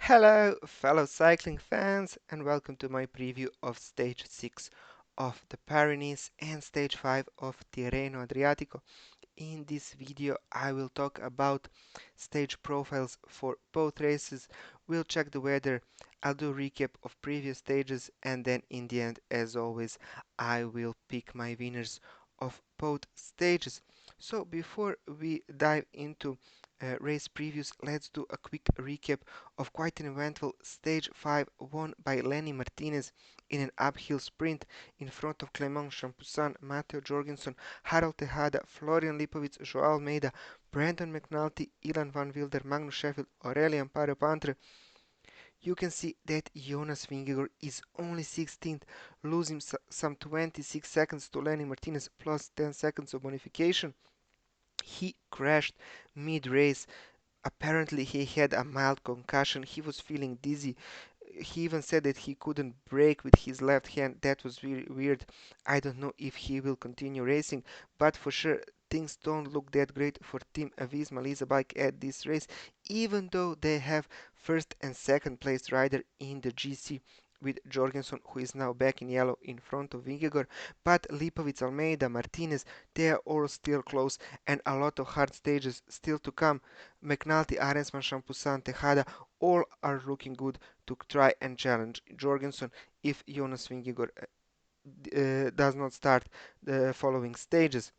Hello, fellow cycling fans, and welcome to my preview of Stage 6 of the Pyrenees and Stage 5 of Tirreno Adriatico. In this video, I will talk about stage profiles for both races. We'll check the weather, I'll do a recap of previous stages, and then in the end, as always, I will pick my winners of both stages. So before we dive into race previews, let's do a quick recap of quite an eventful Stage 5 won by Lenny Martinez in an uphill sprint in front of Clement Champoussin, Matteo Jorgensen, Harold Tejada, Florian Lipovic, Joao Almeida, Brandon McNulty, Ilan van Wilder, Magnus Sheffield, Aurelian Parapantre. You can see that Jonas Vingegaard is only 16th, losing some 26 seconds to Lenny Martinez plus 10 seconds of bonification. He crashed mid-race. Apparently he had a mild concussion. He was feeling dizzy. He even said that he couldn't brake with his left hand. That was very weird. I don't know if he will continue racing, but for sure things don't look that great for Team Visma Lease Bike at this race, even though they have first and second place rider in the GC with Jorgensen, who is now back in yellow in front of Vingegaard. But Lipovic, Almeida, Martinez, they are all still close, and a lot of hard stages still to come. McNulty, Arensman, Champoussin, Tejada, all are looking good to try and challenge Jorgensen if Jonas Vingegaard does not start the following stages.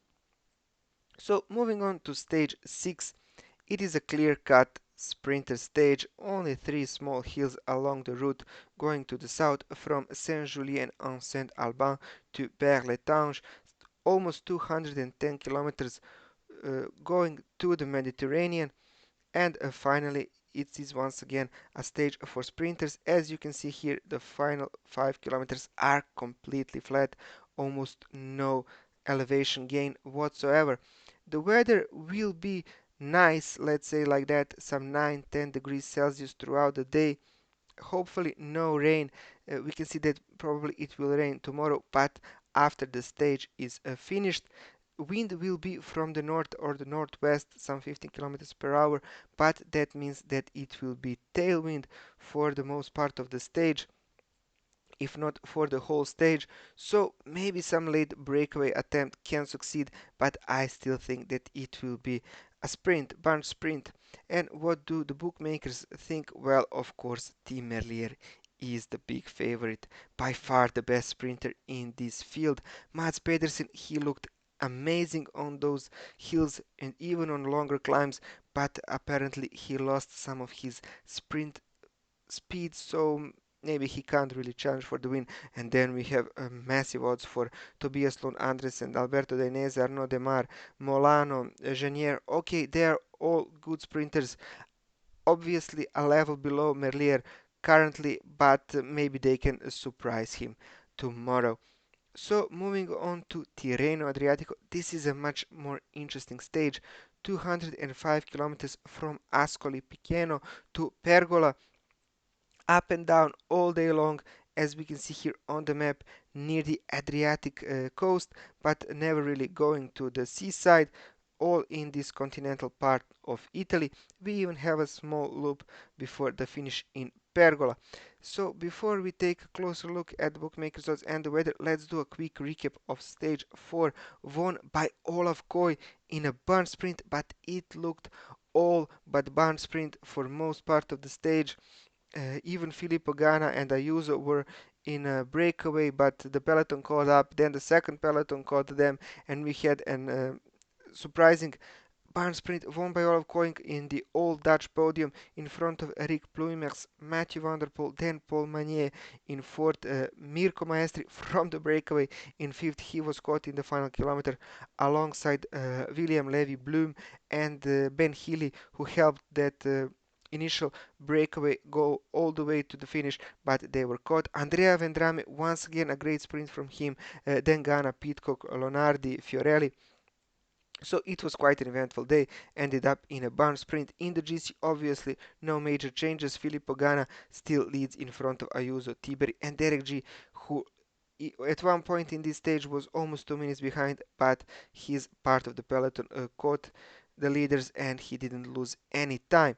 So moving on to stage 6, it is a clear-cut sprinter stage, only 3 small hills along the route going to the south from Saint-Julien-en-Saint-Alban to Berre-l'Étanche, almost 210 kilometers going to the Mediterranean. And finally, it is once again a stage for sprinters. As you can see here, the final 5 kilometers are completely flat, almost no elevation gain whatsoever. The weather will be nice, let's say like that, some 9-10 degrees Celsius throughout the day. Hopefully no rain. We can see that probably it will rain tomorrow, but after the stage is finished, wind will be from the north or the northwest, some 15 kilometers per hour, but that means that it will be tailwind for the most part of the stage, if not for the whole stage. So maybe some late breakaway attempt can succeed, but I still think that it will be a sprint, bunch sprint. And what do the bookmakers think? Well, of course, Tim Merlier is the big favorite, by far the best sprinter in this field. Mats Pedersen, he looked amazing on those hills and even on longer climbs, but apparently he lost some of his sprint speed, so maybe he can't really challenge for the win. And then we have massive odds for Tobias Lund Andresen, Alberto Dainese, Arnaud Demar, Molano, Genier. Okay, they are all good sprinters, obviously a level below Merlier currently, but maybe they can surprise him tomorrow. So moving on to Tirreno Adriatico, this is a much more interesting stage. 205 kilometers from Ascoli Piceno to Pergola, up and down all day long, as we can see here on the map, near the Adriatic coast, but never really going to the seaside, all in this continental part of Italy. We even have a small loop before the finish in Pergola. So before we take a closer look at the bookmakers odds and the weather, let's do a quick recap of stage 4, won by Olaf Koy in a burn sprint, but it looked all but burn sprint for most part of the stage. Even Filippo Ganna and Ayuso were in a breakaway, but the peloton caught up. Then the second peloton caught them, and we had an surprising barn sprint won by Olaf Koink in the Old Dutch podium in front of Eric Pluimers, Mathieu van der Poel, then Paul Magnier in fourth, Mirko Maestri from the breakaway in fifth. He was caught in the final kilometer alongside William Levy Bloom and Ben Healy, who helped that initial breakaway go all the way to the finish, but they were caught. Andrea Vendrame, once again a great sprint from him, then Ganna, Pitcock, Lonardi, Fiorelli. So it was quite an eventful day, ended up in a barn sprint. In the GC, obviously no major changes. Filippo Ganna still leads in front of Ayuso, Tiberi and Derek G, who at one point in this stage was almost 2 minutes behind, but his part of the peloton caught the leaders and he didn't lose any time.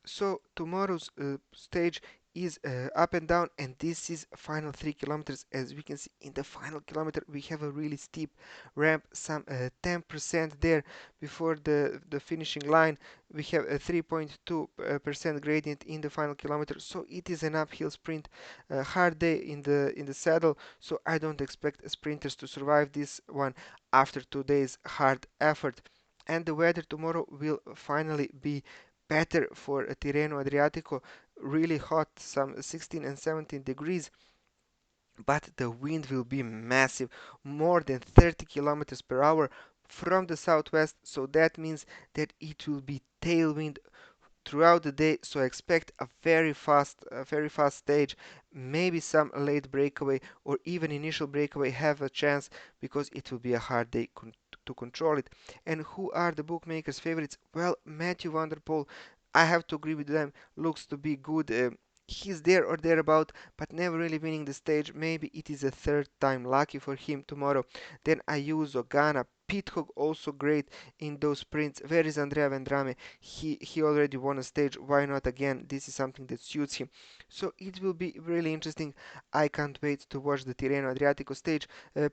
So tomorrow's stage is up and down, and this is final 3 kilometers. As we can see in the final kilometer, we have a really steep ramp, some 10% there before the finishing line. We have a 3.2% gradient in the final kilometer, so it is an uphill sprint, a hard day in the saddle. So I don't expect sprinters to survive this one after 2 days hard effort. And the weather tomorrow will finally be better for Tirreno Adriatico, really hot, some 16 and 17 degrees, but the wind will be massive, more than 30 kilometers per hour from the southwest, so that means that it will be tailwind throughout the day. So expect a very fast stage. Maybe some late breakaway or even initial breakaway have a chance, because it will be a hard day to control it. And who are the bookmakers' favorites? Well, Matthew Van Der Poel, I have to agree with them. Looks to be good. He's there or thereabout, but never really winning the stage. Maybe it is a third time lucky for him tomorrow. Then Ayuso, Ghana, Pithog also great in those sprints. Where is Andrea Vendrame? He already won a stage. Why not again? This is something that suits him. So it will be really interesting. I can't wait to watch the Tirreno Adriatico stage.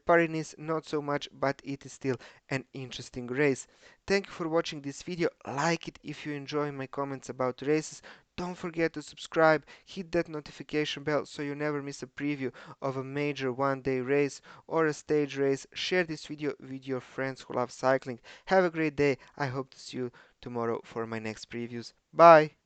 Paris not so much, but it is still an interesting race. Thank you for watching this video. Like it if you enjoy my comments about races. Don't forget to subscribe, hit that notification bell so you never miss a preview of a major one-day race or a stage race. Share this video with your friends who love cycling. Have a great day. I hope to see you tomorrow for my next previews. Bye!